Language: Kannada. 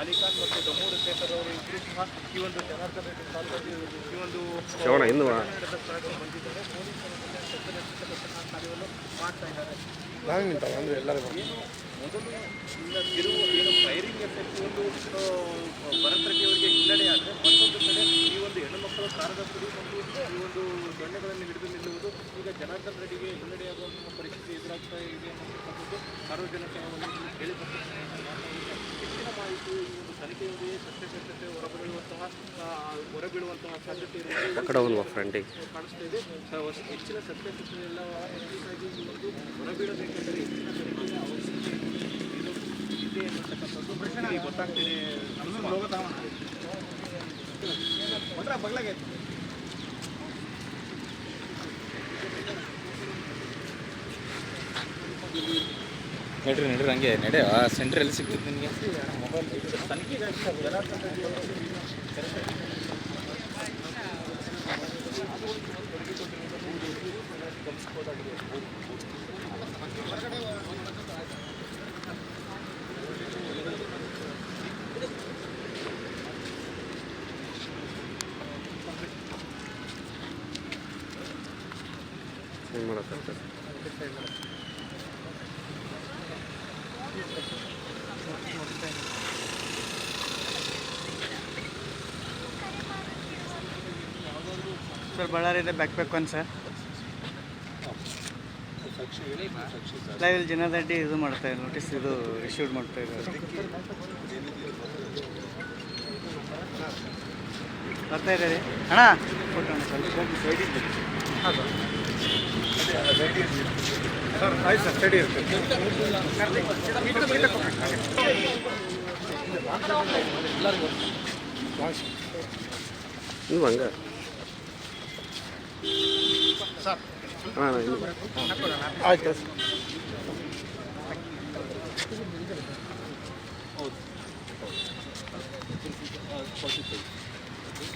ಅಲಿಖಾನ್ ಮತ್ತು ದಮೂರು ಶೇಖರ್ ಅವರು ಇಬ್ಬರು ಸಹ ಈ ಒಂದು ಜನಾರ್ದನ್ ರೆಡ್ಡಿ ಕಾಲದಲ್ಲಿ ಈ ಒಂದು ಬಂದಿದ್ದಾರೆ. ಪೊಲೀಸರ ಕಾರ್ಯವನ್ನು ಮಾಡ್ತಾ ಇದ್ದಾರೆ. ಅಂದರೆ ಎಲ್ಲರೂ ಮೊದಲು ತಿರುವು ಏನು ಫೈರಿಂಗ್ ಎಫೆಕ್ಟ್ ಒಂದು ಭರತ್ ರೆಡ್ಡಿ ಅವರಿಗೆ ಹಿನ್ನಡೆ ಆದರೆ, ಮತ್ತೊಂದು ಕಡೆ ಈ ಒಂದು ಹೆಣ್ಣುಮಕ್ಕಳು ಕಾರದ ಪುಡಿ ಮತ್ತು ಈ ಒಂದು ದೊಣ್ಣೆಗಳನ್ನು ಹಿಡಿದು ನಿಲ್ಲುವುದು ಈಗ ಜನಾರ್ದನ್ ರೆಡ್ಡಿಗೆ ಹಿನ್ನಡೆಯಾಗುವಂತಹ ಪರಿಸ್ಥಿತಿ ಎದುರಾಗ್ತಾ ಇದೆ ಅನ್ನತಕ್ಕಂಥದ್ದು ಸಾರ್ವಜನಿಕವಾಗಿ ಕೇಳಿಬರ್ತಿದೆ. ಹೆಚ್ಚಿನ ಮಾಹಿತಿ ಈ ಒಂದು ತನಿಖೆಯಲ್ಲಿ ಸತ್ಯಾಸತ್ಯತೆ ಹೊರಬೀಳುವಂತಹ ಸಾಧ್ಯತೆ ಕಾಣಿಸ್ತಾ ಇದೆ. ಹೆಚ್ಚಿನ ಸತ್ಯಾಸತ್ಯತೆ ಎಲ್ಲ ಹೆಚ್ಚಾಗಿ ಈ ಒಂದು ಹೊರಬೀಳಬೇಕೆಂದರೆ ಹೆಚ್ಚಿನ ತನಿಖೆಯ ಅವಶ್ಯಕತೆ ಇದೆ ಅನ್ನತಕ್ಕಂಥದ್ದು ಗೊತ್ತಾಗ್ತಿದೆ. ನಡ್ರಿ ಹಂಗೆ ನಡೆ ಸೆಂಟ್ರ್ ಎಲ್ಲಿ ಸಿಗ್ತದೆ ನಿಮಗೆ? ಮೊಬೈಲ್ ತನಿಖೆಗಾಗಿ ಜನಾರ್ದನ್ ರೆಡ್ಡಿ ಸರ್ ಬಳ್ಳಾರಿಯಿಂದ backpack one sir live Janardhan Reddy ಇದು ಮಾಡ್ತಾ ಇದ್ದಾರೆ, ನೋಟಿಸ್ ಇದು ಇಶ್ಯೂಡ್ ಮಾಡ್ತಾ ಇದ್ದಾರೆ. ಬರ್ತಾ ಇದ್ದಾರೆ ಅಣ್ಣ ಫೋಟೋ ಹಾಂ ಸರ್ ಆಯ್ತು ಸರ್ ಸ್ಟಡಿ ಇರುತ್ತೆ. ನೀವು ಹಂಗೆ ಹಾಂ ಆಯ್ತು ಸರ್.